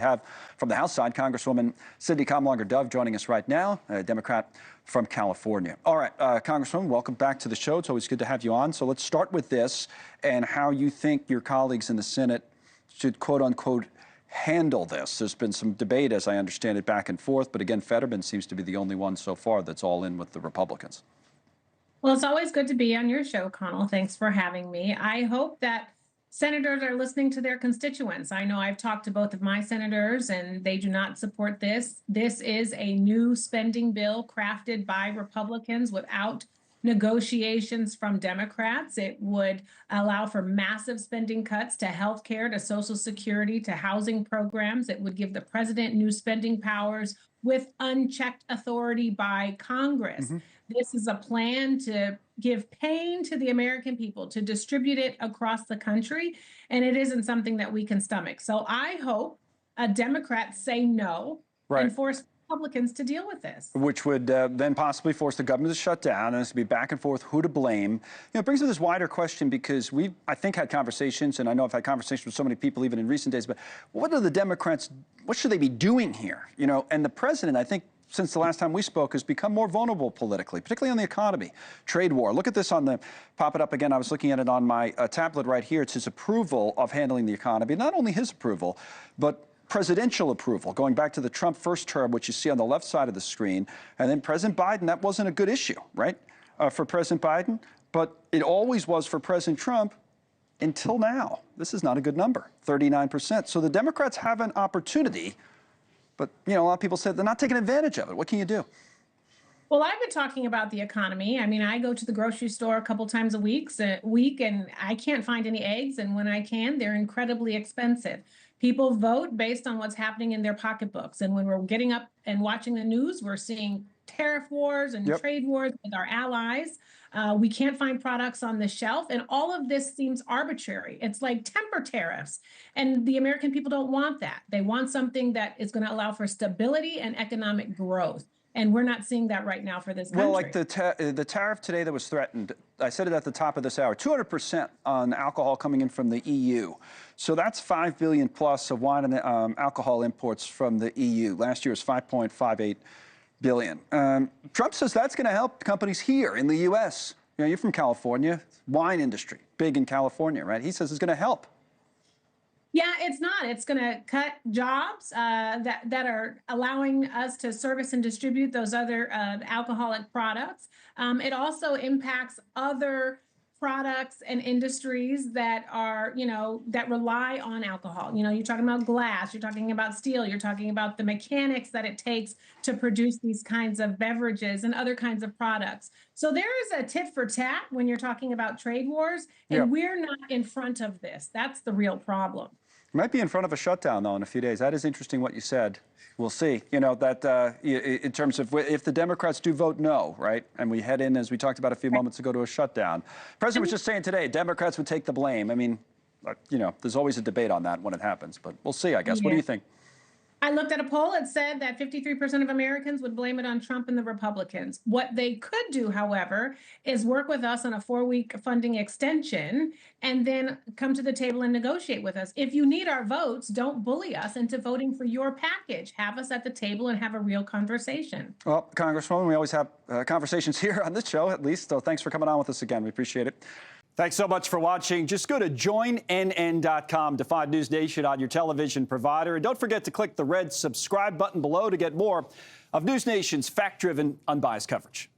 Have from the House side, Congresswoman Cindy Kamlager-Dove joining us right now, a Democrat from California. All right, Congresswoman, welcome back to the show. It's always good to have you on. So let's start with this and how you think your colleagues in the Senate should, quote unquote, handle this. There's been some debate, as I understand it, back and forth. But again, Fetterman seems to be the only one so far that's all in with the Republicans. Well, it's always good to be on your show, Connell. Thanks for having me. I hope that senators are listening to their constituents. I know I've talked to both of my senators and they do not support this. This is a new spending bill crafted by Republicans without negotiations from Democrats. It would allow for massive spending cuts to health care, to Social Security, to housing programs. It would give the president new spending powers with unchecked authority by Congress. This is a plan to give pain to the American people, to distribute it across the country, and it isn't something that we can stomach. So I hope Democrats say no and force Republicans to deal with this. Which would then possibly force the government to shut down, and it's to be back and forth who to blame. You know, it brings up this wider question because we've, I think, had conversations, and I know I've had conversations with so many people even in recent days, but what are the Democrats, what should they be doing here? You know, and the president, I think, since the last time we spoke, has become more vulnerable politically, particularly on the economy, trade war. Look at this on the, pop it up again. I was looking at it on my tablet right here. It's his approval of handling the economy. Not only his approval, but presidential approval, going back to the Trump first term, which you see on the left side of the screen. And then President Biden, that wasn't a good issue, right, for President Biden. But it always was for President Trump until now. This is not a good number, 39%. So the Democrats have an opportunity. But, you know, a lot of people said they're not taking advantage of it. What can you do? Well, I've been talking about the economy. I mean, I go to the grocery store a couple times a week, and I can't find any eggs. And when I can, they're incredibly expensive. People vote based on what's happening in their pocketbooks. And when we're getting up and watching the news, we're seeing tariff wars and trade wars with our allies. We can't find products on the shelf. And all of this seems arbitrary. It's like temper tariffs. And the American people don't want that. They want something that is going to allow for stability and economic growth. And we're not seeing that right now for this country. Well, like the tariff today that was threatened, I said it at the top of this hour, 200% on alcohol coming in from the EU. So that's $5 billion plus of wine and alcohol imports from the EU. Last year was $5.58 billion. Trump says that's going to help companies here in the U.S. You know, you're from California, wine industry, big in California, right? He says it's going to help. Yeah, it's not. It's going to cut jobs that are allowing us to service and distribute those other alcoholic products. It also impacts other products and industries that are, you know, that rely on alcohol. You know, you're talking about glass, you're talking about steel, you're talking about the mechanics that it takes to produce these kinds of beverages and other kinds of products. So there is a tit for tat when you're talking about trade wars, and we're not in front of this. That's the real problem. Might be in front of a shutdown, though, in a few days. That is interesting what you said. We'll see. You know, that in terms of if the Democrats do vote no, right, and we head in, as we talked about a few moments ago, to a shutdown. The president was just saying today, Democrats would take the blame. I mean, you know, there's always a debate on that when it happens, but we'll see, I guess. What do you think? I looked at a poll. It said that 53% of Americans would blame it on Trump and the Republicans. What they could do, however, is work with us on a 4-week funding extension and then come to the table and negotiate with us. If you need our votes, don't bully us into voting for your package. Have us at the table and have a real conversation. Well, Congresswoman, we always have conversations here on this show, at least. So thanks for coming on with us again. We appreciate it. Thanks so much for watching. Just go to joinnn.com to find News Nation on your television provider. And don't forget to click the red subscribe button below to get more of News Nation's fact-driven, unbiased coverage.